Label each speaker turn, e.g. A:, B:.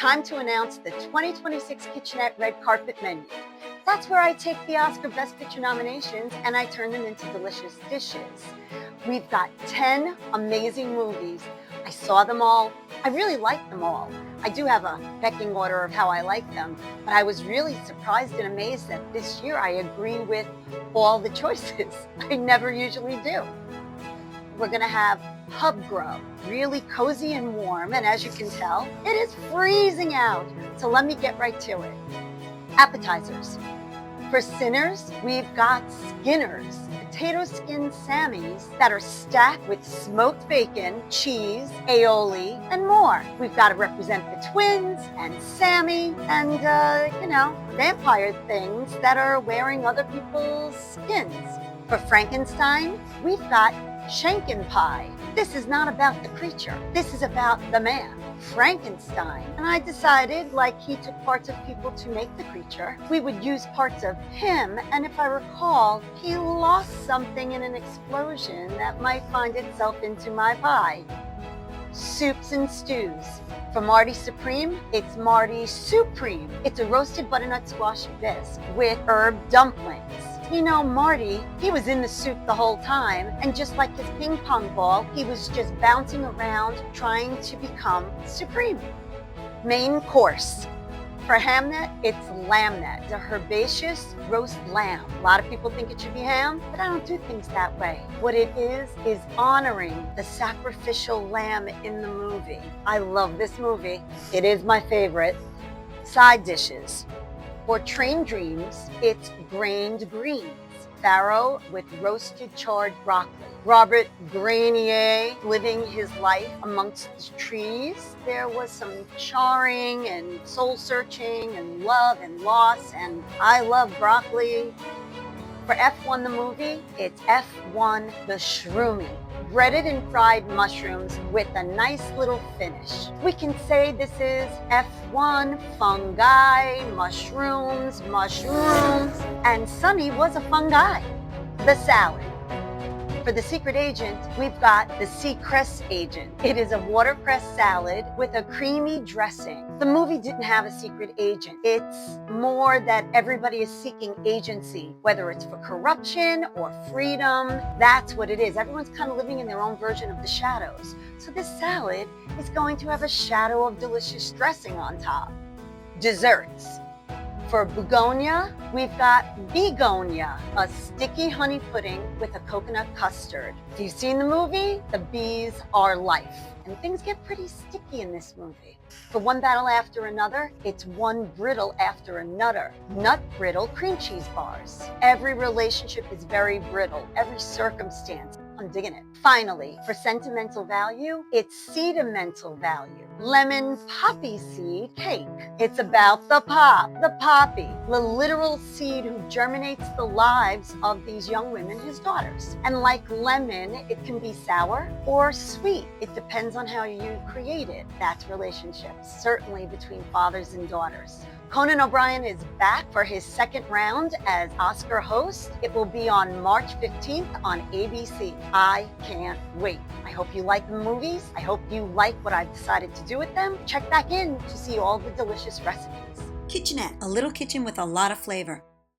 A: time to announce the 2026 KitchAnnette Red Carpet Menu. That's where I take the Oscar Best Picture nominations and I turn them into delicious dishes. We've got 10 amazing movies. I saw them all. I really like them all. I do have a pecking order of how I like them, but I was really surprised and amazed that this year I agree with all the choices. I never usually do. We're gonna have Pub Grub, really cozy and warm, and as you can tell, it is freezing out. So let me get right to it. Appetizers. For sinners, we've got Skinners, potato skin sammies that are stacked with smoked bacon, cheese, aioli, and more. We've got to represent the twins and Sammy and, vampire things that are wearing other people's skins. For Frankenstein, we've got Shankinpie. This is not about the creature. This is about the man, Frankenstein. And I decided, like he took parts of people to make the creature, we would use parts of him. And if I recall, he lost something in an explosion that might find itself into my pie. Soups and stews. For Marty Supreme, it's Marty Supreme. It's a roasted butternut squash bisque with herb dumplings. You know, Marty, he was in the soup the whole time, and just like his ping pong ball, he was just bouncing around trying to become supreme. Main course. For Hamnet, it's Lamnet, the herbaceous roast lamb. A lot of people think it should be ham, but I don't do things that way. What it is honoring the sacrificial lamb in the movie. I love this movie. It is my favorite. Side dishes. For train dreams, it's grained greens. Farro with roasted charred broccoli. Robert Grenier living his life amongst the trees. There was some charring and soul searching and love and loss, and I love broccoli. For F1 the movie, it's F1 the Shroomy. Breaded and fried mushrooms with a nice little finish. We can say this is F1 fungi, mushrooms, and Sonny was a fungi. The salad. For the secret agent, we've got the Seacrest agent. It is a watercress salad with a creamy dressing. The movie didn't have a secret agent. It's more that everybody is seeking agency, whether it's for corruption or freedom. That's what it is. Everyone's kind of living in their own version of the shadows. So this salad is going to have a shadow of delicious dressing on top. Desserts. For begonia, we've got begonia, a sticky honey pudding with a coconut custard. If you've seen the movie, the bees are life, and things get pretty sticky in this movie. For one battle after another, it's one brittle after another. Nut brittle cream cheese bars. Every relationship is very brittle, every circumstance. I'm digging it. Finally, for sentimental value, it's sentimental value. Lemon poppy seed cake. It's about the poppy, the literal seed who germinates the lives of these young women, his daughters. And like lemon, it can be sour or sweet. It depends on how you create it. That's relationships, certainly between fathers and daughters. Conan O'Brien is back for his second round as Oscar host. It will be on March 15th on ABC. I can't wait. I hope you like the movies. I hope you like what I've decided to do with them. Check back in to see all the delicious recipes.
B: KitchAnnette, a little kitchen with a lot of flavor.